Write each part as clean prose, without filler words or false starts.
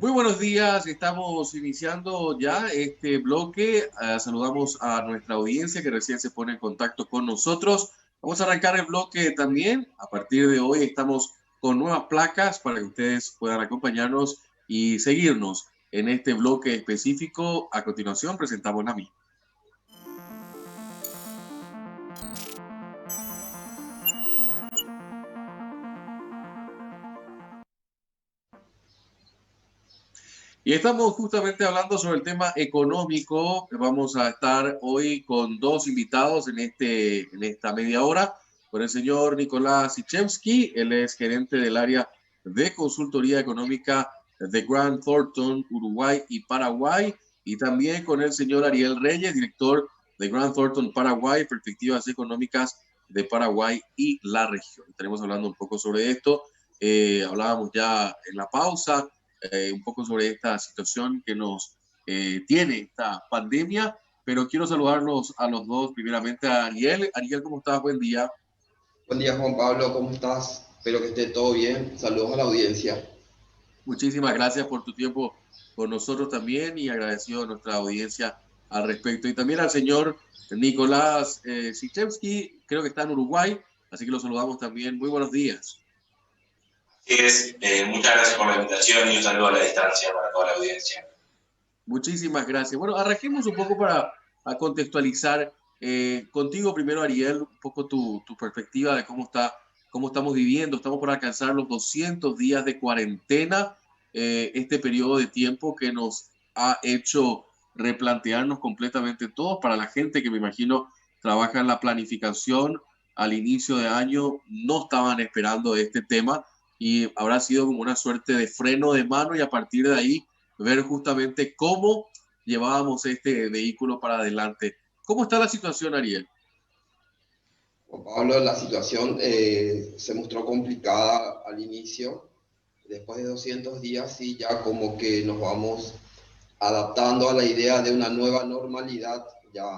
Muy buenos días, estamos iniciando ya este bloque. Saludamos a nuestra audiencia que recién se pone en contacto con nosotros. Vamos a arrancar el bloque también. A partir de hoy estamos con nuevas placas para que ustedes puedan acompañarnos y seguirnos en este bloque específico. A continuación presentamos la misma. Y estamos justamente hablando sobre el tema económico. Vamos a estar hoy con dos invitados en esta media hora, con el señor Nicolás Sichemski. Él es gerente del área de consultoría económica de Grant Thornton, Uruguay y Paraguay, y también con el señor Ariel Reyes, director de Grant Thornton Paraguay, perspectivas económicas de Paraguay y la región. Estaremos hablando un poco sobre esto. Hablábamos ya en la pausa un poco sobre esta situación que nos tiene esta pandemia, pero quiero saludarlos a los dos, primeramente a Ariel. Ariel, ¿cómo estás? Buen día. Buen día, Juan Pablo, ¿cómo estás? Espero que esté todo bien. Saludos a la audiencia. Muchísimas gracias por tu tiempo con nosotros también y agradecido a nuestra audiencia al respecto. Y también al señor Nicolás Sichemski, creo que está en Uruguay, así que lo saludamos también. Muy buenos días. Muchas gracias por la invitación y un saludo a la distancia para toda la audiencia. Muchísimas gracias. Bueno, arranquemos un poco para contextualizar contigo primero, Ariel, un poco tu perspectiva de cómo estamos viviendo. Estamos por alcanzar los 200 días de cuarentena, este periodo de tiempo que nos ha hecho replantearnos completamente todo. Para la gente que me imagino trabaja en la planificación al inicio de año, no estaban esperando este tema y habrá sido como una suerte de freno de mano y a partir de ahí ver justamente cómo llevábamos este vehículo para adelante. ¿Cómo está la situación, Ariel? Juan Pablo, la situación se mostró complicada al inicio. Después de 200 días, sí, ya como que nos vamos adaptando a la idea de una nueva normalidad. Ya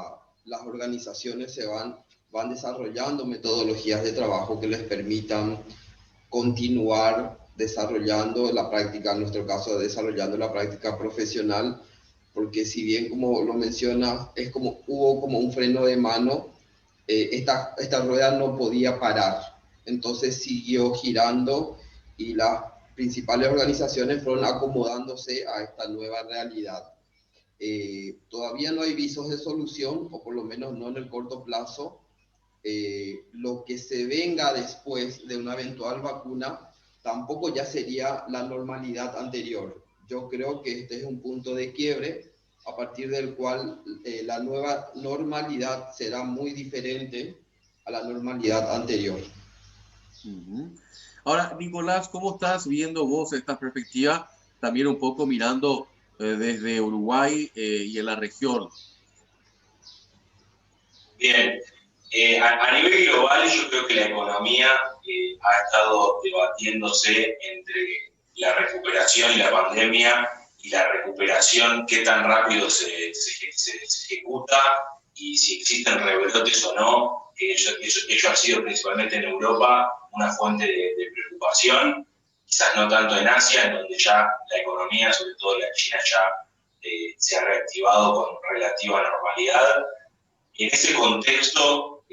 las organizaciones van desarrollando metodologías de trabajo que les permitan continuar desarrollando la práctica, en nuestro caso, desarrollando la práctica profesional, porque si bien, como lo menciona, hubo como un freno de mano, esta rueda no podía parar, entonces siguió girando y las principales organizaciones fueron acomodándose a esta nueva realidad. Todavía no hay visos de solución, o por lo menos no en el corto plazo. Lo que se venga después de una eventual vacuna tampoco ya sería la normalidad anterior. Yo creo que este es un punto de quiebre a partir del cual la nueva normalidad será muy diferente a la normalidad anterior. Ahora, Nicolás, ¿cómo estás viendo vos esta perspectiva? También un poco mirando desde Uruguay y en la región. Bien, a nivel global yo creo que la economía ha estado debatiéndose entre la recuperación y la pandemia y la recuperación, qué tan rápido se ejecuta y si existen rebrotes o no, que ello ha sido principalmente en Europa una fuente de preocupación, quizás no tanto en Asia, en donde ya la economía, sobre todo la China, ya se ha reactivado con relativa normalidad. En ese contexto,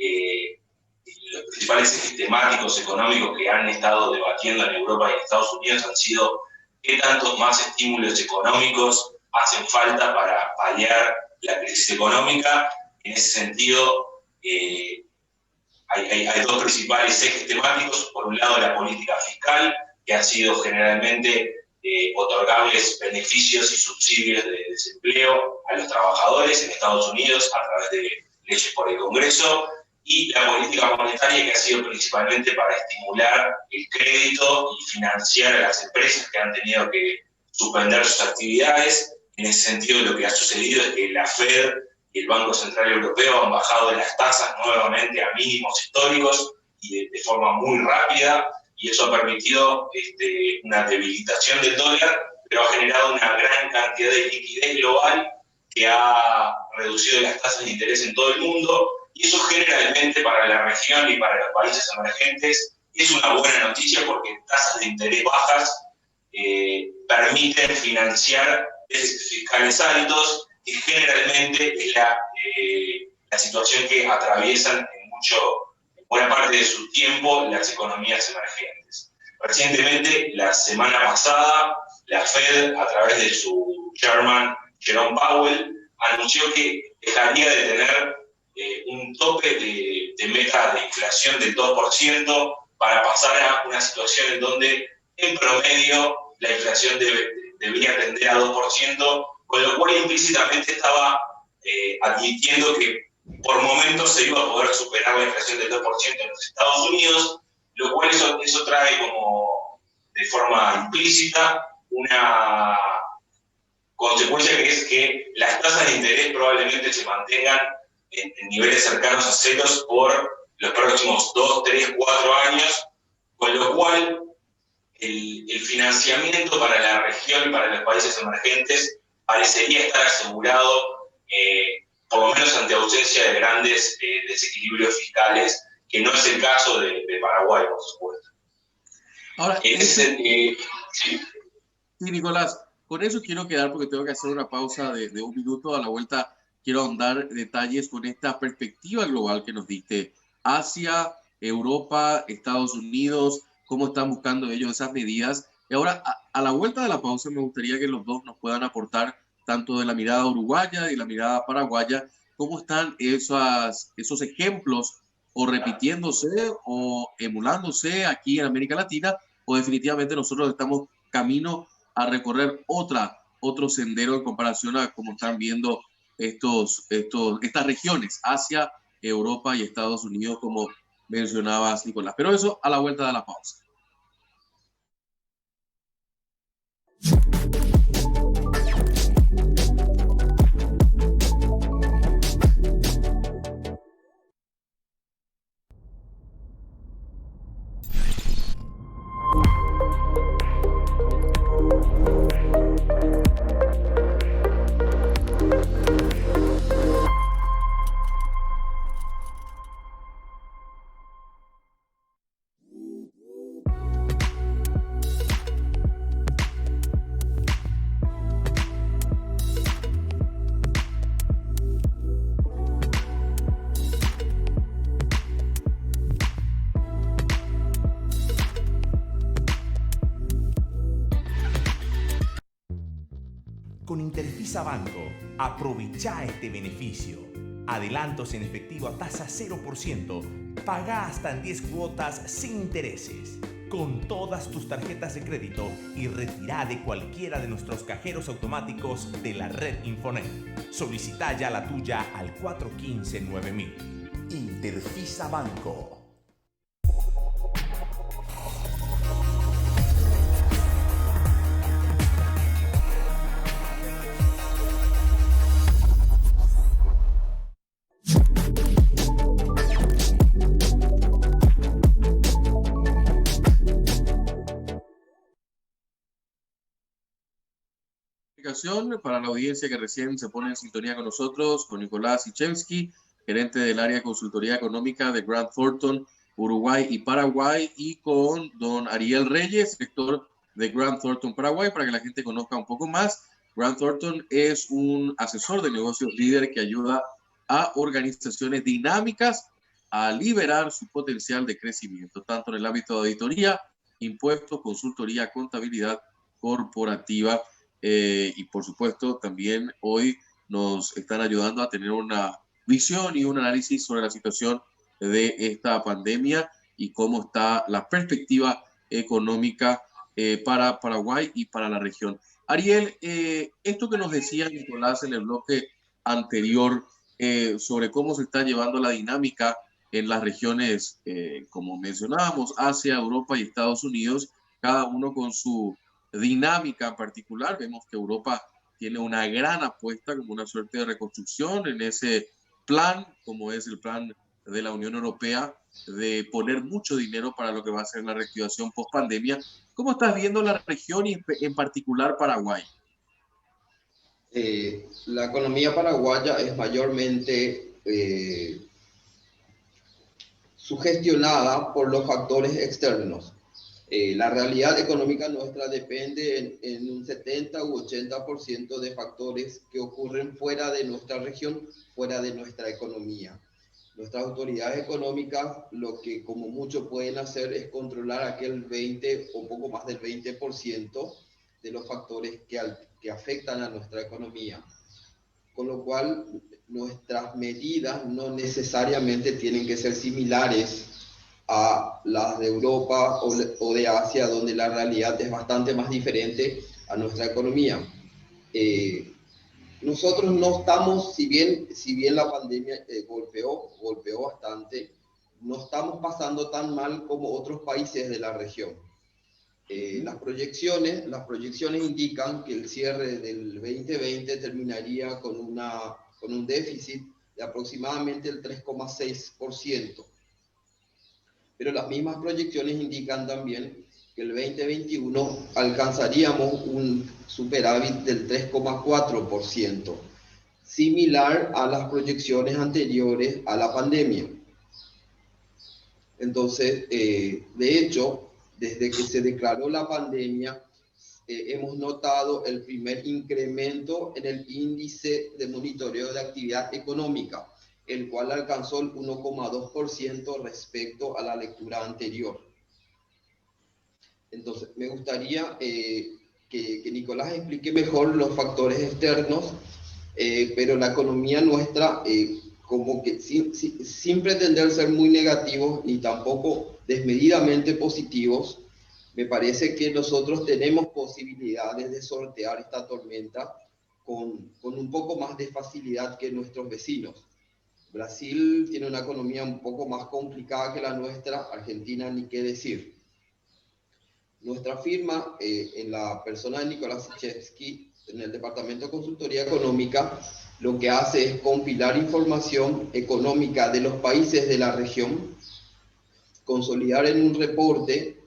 los principales ejes temáticos económicos que han estado debatiendo en Europa y en Estados Unidos han sido qué tantos más estímulos económicos hacen falta para paliar la crisis económica. En ese sentido, hay dos principales ejes temáticos. Por un lado, la política fiscal, que ha sido generalmente otorgarles beneficios y subsidios de desempleo a los trabajadores en Estados Unidos a través de leyes por el Congreso, y la política monetaria, que ha sido principalmente para estimular el crédito y financiar a las empresas que han tenido que suspender sus actividades. En ese sentido, lo que ha sucedido es que la Fed y el Banco Central Europeo han bajado las tasas nuevamente a mínimos históricos y de forma muy rápida, y eso ha permitido una debilitación del dólar, pero ha generado una gran cantidad de liquidez global que ha reducido las tasas de interés en todo el mundo, y eso generalmente para la región y para los países emergentes es una buena noticia porque tasas de interés bajas permiten financiar déficits fiscales altos, y generalmente es la situación que atraviesan en buena parte de su tiempo las economías emergentes. Recientemente, la semana pasada, la Fed, a través de su chairman Jerome Powell, anunció que dejaría de tener un tope de meta de inflación del 2% para pasar a una situación en donde, en promedio, la inflación debería tender a 2%, con lo cual implícitamente estaba admitiendo que por momentos se iba a poder superar la inflación del 2% en los Estados Unidos, lo cual eso trae como de forma implícita una consecuencia, que es que las tasas de interés probablemente se mantengan en niveles cercanos a ceros por los próximos 2, 3, 4 años, con lo cual el financiamiento para la región y para los países emergentes parecería estar asegurado, por lo menos ante ausencia de grandes desequilibrios fiscales, que no es el caso de Paraguay, por supuesto. Ahora, sí. Sí, Nicolás, con eso quiero quedar porque tengo que hacer una pausa de un minuto. A la vuelta quiero ahondar detalles con esta perspectiva global que nos diste. Asia, Europa, Estados Unidos, cómo están buscando ellos esas medidas. Y ahora, a la vuelta de la pausa, me gustaría que los dos nos puedan aportar, tanto de la mirada uruguaya y la mirada paraguaya, cómo están esos ejemplos o repitiéndose o emulándose aquí en América Latina, o definitivamente nosotros estamos camino a recorrer otro sendero en comparación a cómo están viendo estas regiones, Asia, Europa y Estados Unidos, como mencionabas, Nicolás. Pero eso a la vuelta de la pausa. Con Interfisa Banco, aprovecha este beneficio. Adelantos en efectivo a tasa 0%. Paga hasta en 10 cuotas sin intereses. Con todas tus tarjetas de crédito y retira de cualquiera de nuestros cajeros automáticos de la red Infonet. Solicita ya la tuya al 415-9000. Interfisa Banco. Para la audiencia que recién se pone en sintonía con nosotros, con Nicolás Sichemsky, gerente del área de consultoría económica de Grant Thornton, Uruguay y Paraguay, y con don Ariel Reyes, director de Grant Thornton Paraguay, para que la gente conozca un poco más. Grant Thornton es un asesor de negocios líder que ayuda a organizaciones dinámicas a liberar su potencial de crecimiento, tanto en el ámbito de auditoría, impuestos, consultoría, contabilidad corporativa. Y por supuesto también hoy nos están ayudando a tener una visión y un análisis sobre la situación de esta pandemia y cómo está la perspectiva económica para Paraguay y para la región. Ariel, esto que nos decía Nicolás en el bloque anterior sobre cómo se está llevando la dinámica en las regiones, como mencionábamos, Asia, Europa y Estados Unidos, cada uno con su dinámica en particular. Vemos que Europa tiene una gran apuesta como una suerte de reconstrucción en ese plan, como es el plan de la Unión Europea, de poner mucho dinero para lo que va a ser la reactivación post-pandemia. ¿Cómo estás viendo la región y en particular Paraguay? La economía paraguaya es mayormente sugestionada por los factores externos. La realidad económica nuestra depende en un 70 u 80% de factores que ocurren fuera de nuestra región, fuera de nuestra economía. Nuestras autoridades económicas lo que como mucho pueden hacer es controlar aquel 20 o poco más del 20% de los factores que afectan a nuestra economía. Con lo cual nuestras medidas no necesariamente tienen que ser similares a las de Europa o de Asia, donde la realidad es bastante más diferente a nuestra economía. Nosotros no estamos, si bien la pandemia golpeó bastante, no estamos pasando tan mal como otros países de la región. Las proyecciones indican que el cierre del 2020 terminaría con un déficit de aproximadamente el 3,6%. Pero las mismas proyecciones indican también que el 2021 alcanzaríamos un superávit del 3,4%, similar a las proyecciones anteriores a la pandemia. Entonces, de hecho, desde que se declaró la pandemia, hemos notado el primer incremento en el índice de monitoreo de actividad económica, el cual alcanzó el 1,2% respecto a la lectura anterior. Entonces, me gustaría que Nicolás explique mejor los factores externos, pero la economía nuestra, como que sin pretender ser muy negativos ni tampoco desmedidamente positivos, me parece que nosotros tenemos posibilidades de sortear esta tormenta con un poco más de facilidad que nuestros vecinos. Brasil tiene una economía un poco más complicada que la nuestra, Argentina ni qué decir. Nuestra firma, en la persona de Nicolás Sichevsky, en el Departamento de Consultoría Económica, lo que hace es compilar información económica de los países de la región, consolidar en un reporte,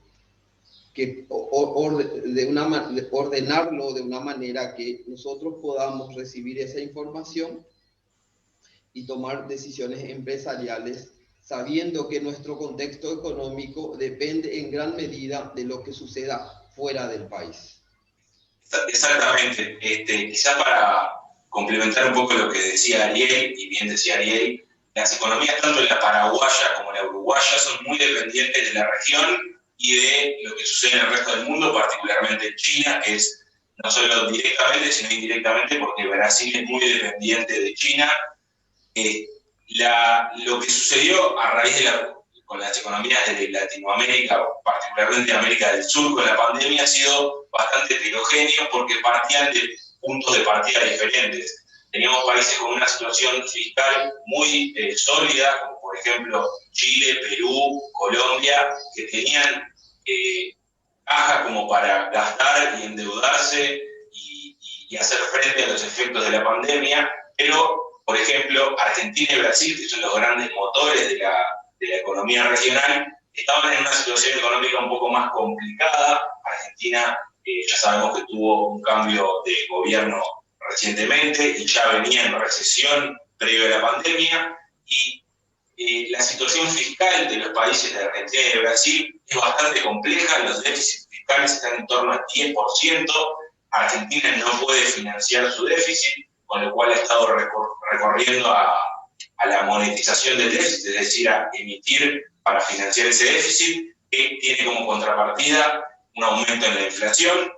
ordenarlo de una manera que nosotros podamos recibir esa información y tomar decisiones empresariales, sabiendo que nuestro contexto económico depende en gran medida de lo que suceda fuera del país. Exactamente. Quizá para complementar un poco lo que decía Ariel, y bien decía Ariel, las economías tanto la paraguaya como la uruguaya son muy dependientes de la región y de lo que sucede en el resto del mundo, particularmente en China, que es no solo directamente, sino indirectamente, porque Brasil es muy dependiente de China. Lo que sucedió a raíz con las economías de Latinoamérica, particularmente de América del Sur, con la pandemia, ha sido bastante heterogéneo porque partían de puntos de partida diferentes. Teníamos países con una situación fiscal muy sólida, como por ejemplo Chile, Perú, Colombia, que tenían caja como para gastar y endeudarse y hacer frente a los efectos de la pandemia, pero por ejemplo, Argentina y Brasil, que son los grandes motores de la economía regional, estaban en una situación económica un poco más complicada. Argentina, ya sabemos que tuvo un cambio de gobierno recientemente y ya venía en recesión previo a la pandemia, y la situación fiscal de los países de Argentina y de Brasil es bastante compleja. Los déficits fiscales están en torno al 10%. Argentina no puede financiar su déficit, con lo cual ha estado recorriendo a la monetización del déficit, es decir, a emitir para financiar ese déficit, que tiene como contrapartida un aumento en la inflación.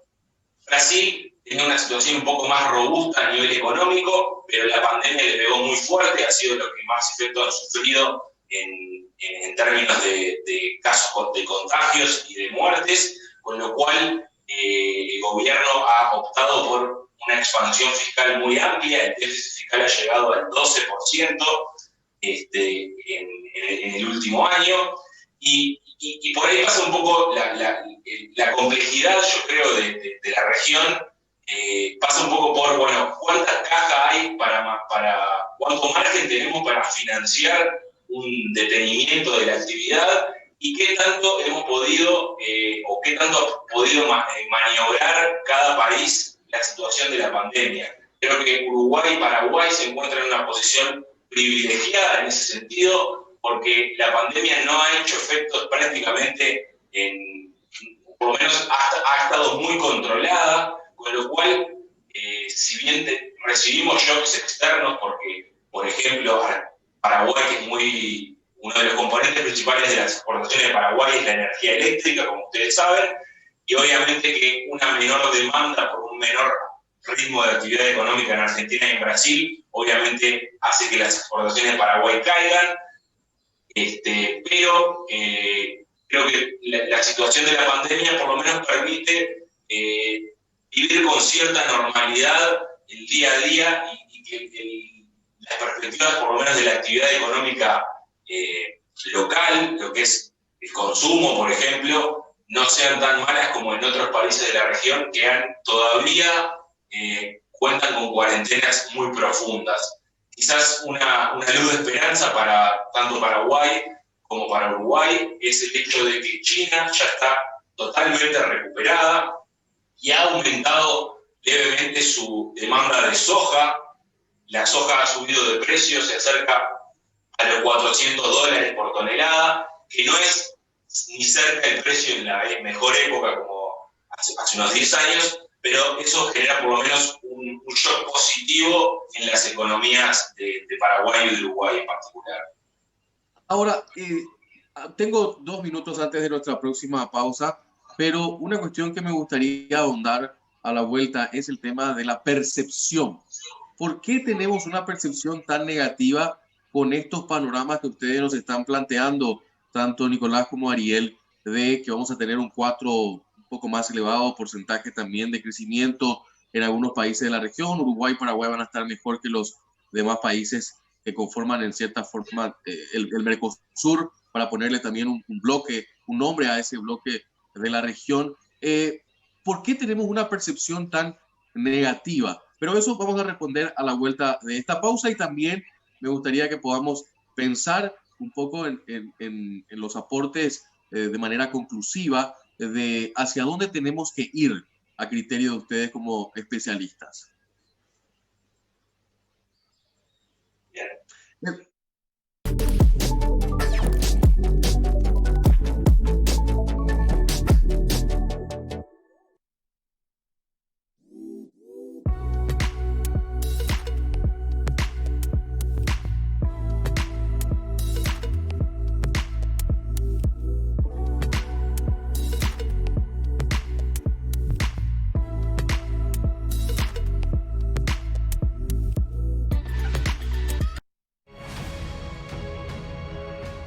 Brasil tiene una situación un poco más robusta a nivel económico, pero la pandemia le pegó muy fuerte, ha sido lo que más efecto ha sufrido en términos de casos de contagios y de muertes, con lo cual el gobierno ha optado por una expansión fiscal muy amplia. El déficit fiscal ha llegado al 12% en el último año, y por ahí pasa un poco la complejidad, yo creo, de la región. Pasa un poco por, bueno, cuántas cajas hay cuánto margen tenemos para financiar un detenimiento de la actividad, y qué tanto hemos podido maniobrar cada país la situación de la pandemia. Creo que Uruguay y Paraguay se encuentran en una posición privilegiada en ese sentido, porque la pandemia no ha hecho efectos prácticamente por lo menos ha estado muy controlada, con lo cual, si bien recibimos shocks externos, porque, por ejemplo, Paraguay, que es uno de los componentes principales de las exportaciones de Paraguay es la energía eléctrica, como ustedes saben, y obviamente que una menor demanda por un menor ritmo de actividad económica en Argentina y en Brasil, obviamente hace que las exportaciones de Paraguay caigan, pero creo que la situación de la pandemia por lo menos permite vivir con cierta normalidad el día a día y que las perspectivas por lo menos de la actividad económica local, lo que es el consumo, por ejemplo, no sean tan malas como en otros países de la región que todavía cuentan con cuarentenas muy profundas. Quizás una luz de esperanza para tanto Paraguay como para Uruguay es el hecho de que China ya está totalmente recuperada y ha aumentado levemente su demanda de soja. La soja ha subido de precio, se acerca a los $400 por tonelada, que no es ni cerca el precio en la mejor época como hace unos 10 años, pero eso genera por lo menos un shock positivo en las economías de Paraguay y de Uruguay en particular. Ahora, tengo 2 minutos antes de nuestra próxima pausa, pero una cuestión que me gustaría ahondar a la vuelta es el tema de la percepción. ¿Por qué tenemos una percepción tan negativa con estos panoramas que ustedes nos están planteando, tanto Nicolás como Ariel, de que vamos a tener un poco más elevado porcentaje también de crecimiento en algunos países de la región? Uruguay y Paraguay van a estar mejor que los demás países que conforman en cierta forma el Mercosur, para ponerle también un nombre a ese bloque de la región. ¿Por qué tenemos una percepción tan negativa? Pero eso vamos a responder a la vuelta de esta pausa, y también me gustaría que podamos pensar un poco en los aportes de manera conclusiva de hacia dónde tenemos que ir a criterio de ustedes como especialistas. Bien.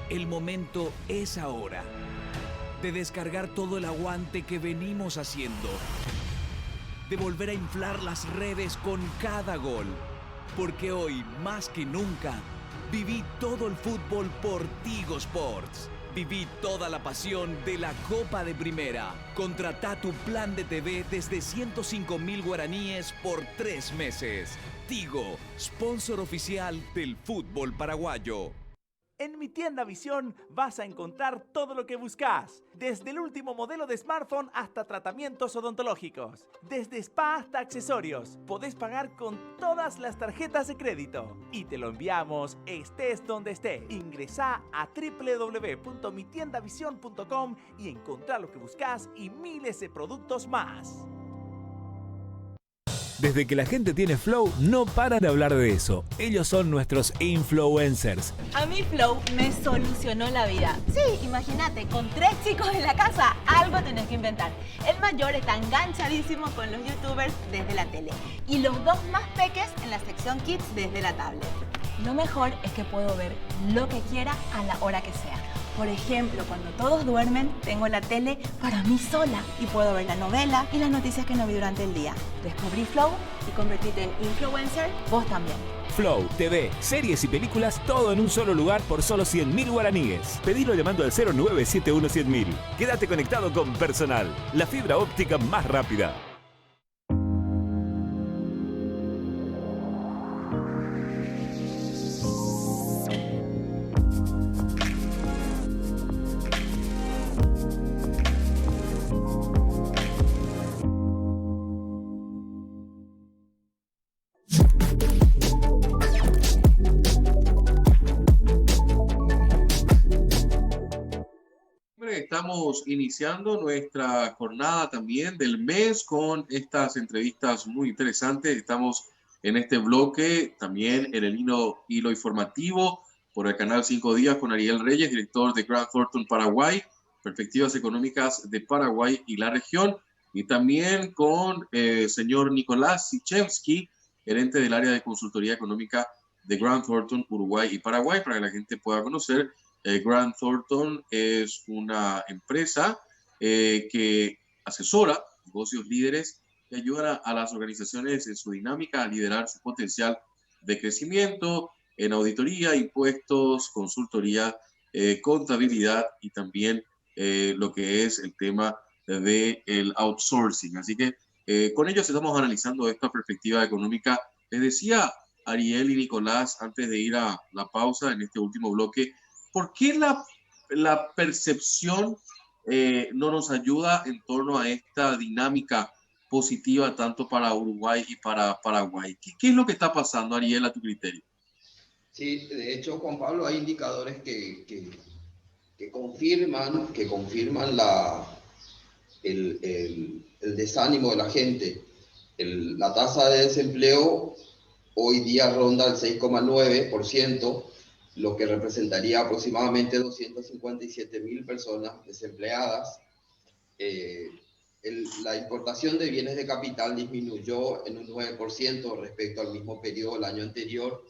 El momento es ahora de descargar todo el aguante que venimos haciendo, de volver a inflar las redes con cada gol, porque hoy, más que nunca, viví todo el fútbol por Tigo Sports. Viví toda la pasión de la Copa de Primera. Contratá tu plan de TV desde 105.000 guaraníes por 3 meses. Tigo, sponsor oficial del fútbol paraguayo. En mi tienda Visión vas a encontrar todo lo que buscas, desde el último modelo de smartphone hasta tratamientos odontológicos, desde spa hasta accesorios. Podés pagar con todas las tarjetas de crédito y te lo enviamos estés donde estés. Ingresá a www.mitiendavision.com y encontrá lo que buscas y miles de productos más. Desde que la gente tiene Flow, no paran de hablar de eso. Ellos son nuestros influencers. A mí Flow me solucionó la vida. Sí, imagínate, con 3 chicos en la casa, algo tenés que inventar. El mayor está enganchadísimo con los youtubers desde la tele y los 2 más peques en la sección Kids desde la tablet. Lo mejor es que puedo ver lo que quiera a la hora que sea. Por ejemplo, cuando todos duermen, tengo la tele para mí sola y puedo ver la novela y las noticias que no vi durante el día. Descubrí Flow y convertirte en influencer vos también. Flow, TV, series y películas, todo en un solo lugar por solo 100.000 guaraníes. Pedilo llamando al 0971-100.000. Quédate conectado con Personal, la fibra óptica más rápida. estamos iniciando nuestra jornada también del mes con estas entrevistas muy interesantes. Estamos en este bloque también en el hilo informativo por el canal 5 Días con Ariel Reyes, director de Grant Thornton Paraguay, perspectivas económicas de Paraguay y la región, y también con el señor Nicolás Sichemsky, gerente del área de consultoría económica de Grant Thornton Uruguay y Paraguay, para que la gente pueda conocer. Grant Thornton es una empresa que asesora negocios líderes que ayudan a las organizaciones en su dinámica a liderar su potencial de crecimiento en auditoría, impuestos, consultoría, contabilidad y también lo que es el tema del outsourcing. Así que con ellos estamos analizando esta perspectiva económica. Les decía Ariel y Nicolás, antes de ir a la pausa en este último bloque, ¿por qué la percepción no nos ayuda en torno a esta dinámica positiva tanto para Uruguay y para Paraguay? ¿Qué es lo que está pasando, Ariel, a tu criterio? Sí, de hecho, Juan Pablo, hay indicadores que confirman el desánimo de la gente. La tasa de desempleo hoy día ronda el 6,9%, lo que representaría aproximadamente 257.000 personas desempleadas. La importación de bienes de capital disminuyó en un 9% respecto al mismo periodo del año anterior.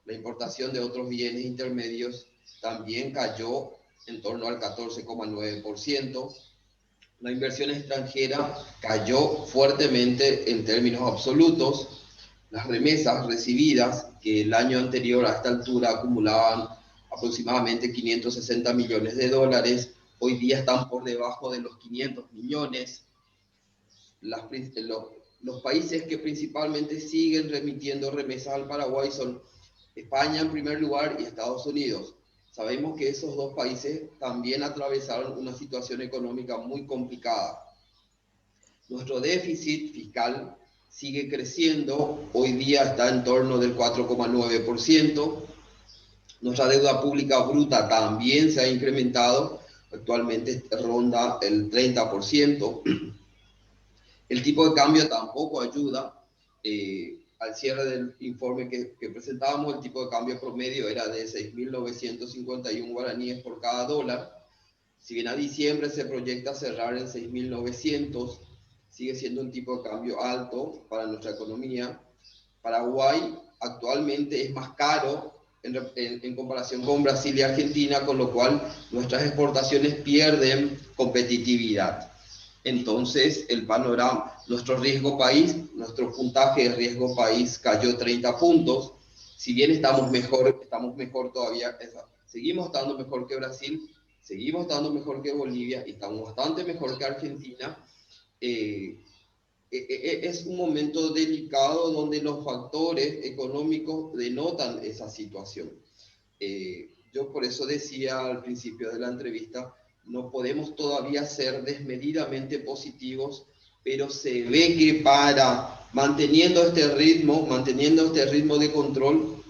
La importación de otros bienes intermedios también cayó en torno al 14,9%. La inversión extranjera cayó fuertemente en términos absolutos. Las remesas recibidas, que el año anterior a esta altura acumulaban aproximadamente 560 millones de dólares, hoy día están por debajo de los 500 millones. Los países que principalmente siguen remitiendo remesas al Paraguay son España en primer lugar y Estados Unidos. Sabemos que esos dos países también atravesaron una situación económica muy complicada. Nuestro déficit fiscal sigue creciendo, hoy día está en torno del 4,9%. Nuestra deuda pública bruta también se ha incrementado, actualmente ronda el 30%. El tipo de cambio tampoco ayuda. Al cierre del informe que presentábamos, el tipo de cambio promedio era de 6.951 guaraníes por cada dólar. Si bien a diciembre se proyecta cerrar en 6.900, sigue siendo un tipo de cambio alto para nuestra economía. Paraguay actualmente es más caro en comparación con Brasil y Argentina, con lo cual nuestras exportaciones pierden competitividad. Entonces, el panorama, nuestro riesgo país, nuestro puntaje de riesgo país cayó 30 puntos. Si bien estamos mejor todavía, seguimos estando mejor que Brasil, seguimos estando mejor que Bolivia y estamos bastante mejor que Argentina. Es un momento delicado donde los factores económicos denotan esa situación. Yo por eso decía al principio de la entrevista, no podemos todavía ser desmedidamente positivos, pero se ve que manteniendo este ritmo de control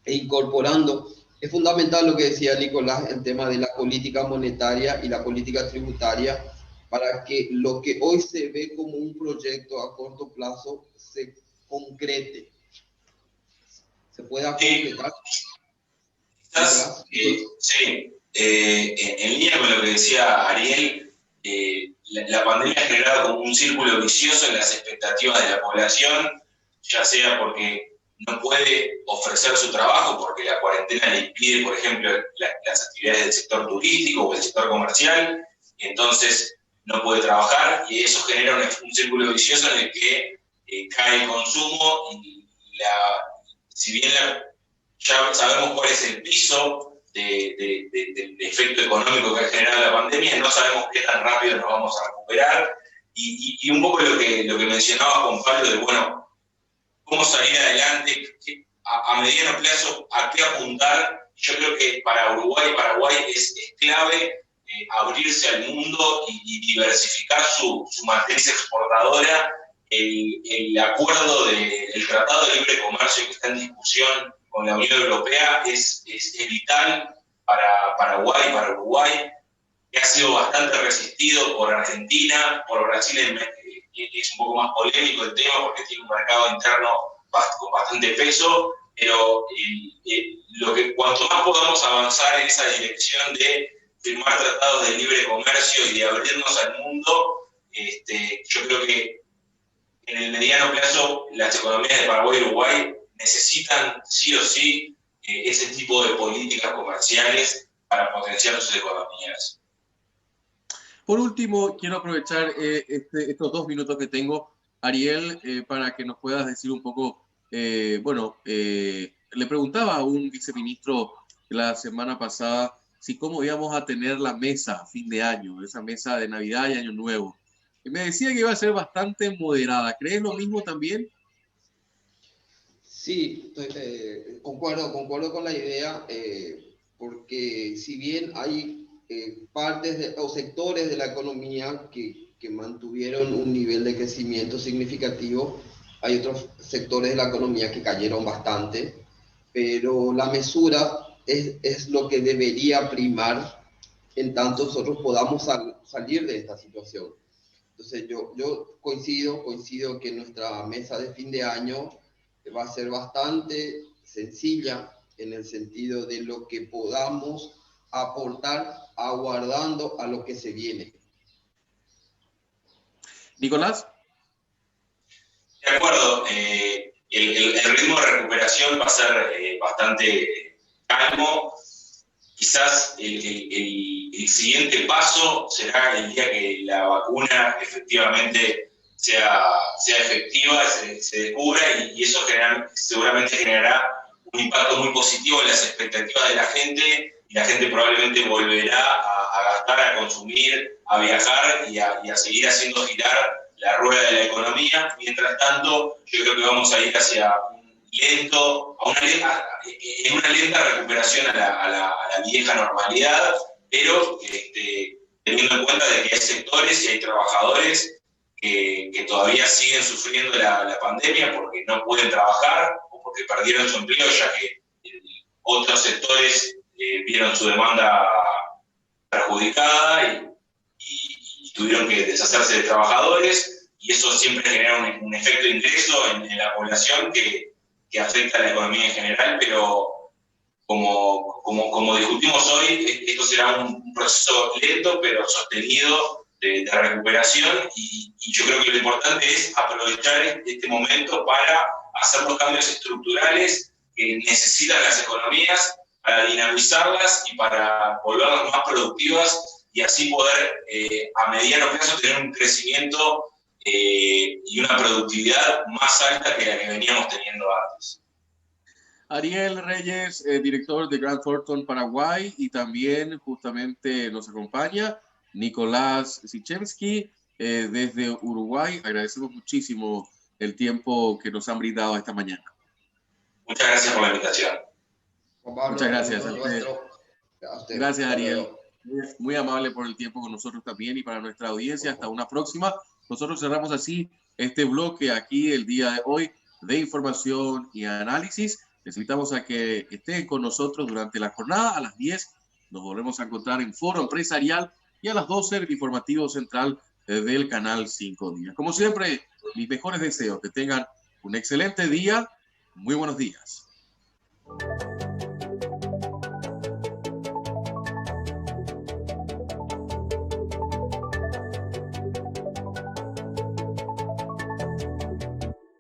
e incorporando, es fundamental lo que decía Nicolás, el tema de la política monetaria y la política tributaria, para que lo que hoy se ve como un proyecto a corto plazo se concrete, se pueda concretar. Sí. En línea con lo que decía Ariel, la pandemia ha generado como un círculo vicioso en las expectativas de la población, ya sea porque no puede ofrecer su trabajo, porque la cuarentena le impide, por ejemplo, las actividades del sector turístico o del sector comercial, y entonces no puede trabajar, y eso genera un círculo vicioso en el que cae el consumo, y si bien ya sabemos cuál es el piso del efecto económico que ha generado la pandemia, no sabemos qué tan rápido nos vamos a recuperar, y un poco lo que mencionaba Juan Pablo de, bueno, cómo salir adelante, a mediano plazo, a qué apuntar. Yo creo que para Uruguay y Paraguay es clave abrirse al mundo y diversificar su matriz exportadora. El acuerdo del Tratado de Libre Comercio que está en discusión con la Unión Europea es vital para Paraguay y para Uruguay. que ha sido bastante resistido por Argentina, por Brasil es un poco más polémico el tema porque tiene un mercado interno con bastante peso, pero cuanto más podamos avanzar en esa dirección de firmar tratados de libre comercio y de abrirnos al mundo, yo creo que en el mediano plazo las economías de Paraguay y Uruguay necesitan sí o sí ese tipo de políticas comerciales para potenciar sus economías. Por último, quiero aprovechar estos 2 minutos que tengo, Ariel, para que nos puedas decir un poco, le preguntaba a un viceministro la semana pasada si cómo íbamos a tener la mesa a fin de año, esa mesa de Navidad y Año Nuevo. Y me decía que iba a ser bastante moderada. ¿Crees lo mismo también? Sí, concuerdo con la idea, porque si bien hay partes o sectores de la economía que mantuvieron un nivel de crecimiento significativo, hay otros sectores de la economía que cayeron bastante, pero la mesura es lo que debería primar en tanto nosotros podamos salir de esta situación. Entonces yo coincido que nuestra mesa de fin de año va a ser bastante sencilla en el sentido de lo que podamos aportar aguardando a lo que se viene. Nicolás. De acuerdo, el ritmo de recuperación va a ser bastante calmo. Quizás el siguiente paso será el día que la vacuna efectivamente sea efectiva, se descubra, y eso seguramente generará un impacto muy positivo en las expectativas de la gente, y la gente probablemente volverá a gastar, a consumir, a viajar y a seguir haciendo girar la rueda de la economía. Mientras tanto, yo creo que vamos a ir hacia una lenta recuperación a la vieja normalidad, pero teniendo en cuenta de que hay sectores y hay trabajadores que todavía siguen sufriendo la pandemia porque no pueden trabajar o porque perdieron su empleo, ya que otros sectores vieron su demanda perjudicada y tuvieron que deshacerse de trabajadores, y eso siempre genera un efecto de ingreso en la población que afecta a la economía en general, pero como discutimos hoy, esto será un proceso lento pero sostenido de recuperación, y yo creo que lo importante es aprovechar este momento para hacer los cambios estructurales que necesitan las economías, para dinamizarlas y para volverlas más productivas, y así poder a mediano plazo tener un crecimiento y una productividad más alta que la que veníamos teniendo antes. Ariel Reyes, director de Grant Thornton Paraguay, y también justamente nos acompaña Nicolás Sichemski desde Uruguay. Agradecemos muchísimo el tiempo que nos han brindado esta mañana. Muchas gracias por la invitación. Pablo, muchas gracias a usted. Gracias, Ariel. Muy amable por el tiempo con nosotros también y para nuestra audiencia. Hasta una próxima. Nosotros cerramos así este bloque aquí el día de hoy de información y análisis. Les invitamos a que estén con nosotros durante la jornada. A las 10 nos volvemos a encontrar en Foro Empresarial y a las 12 el informativo central del Canal 5 Días. Como siempre, mis mejores deseos. Que tengan un excelente día. Muy buenos días.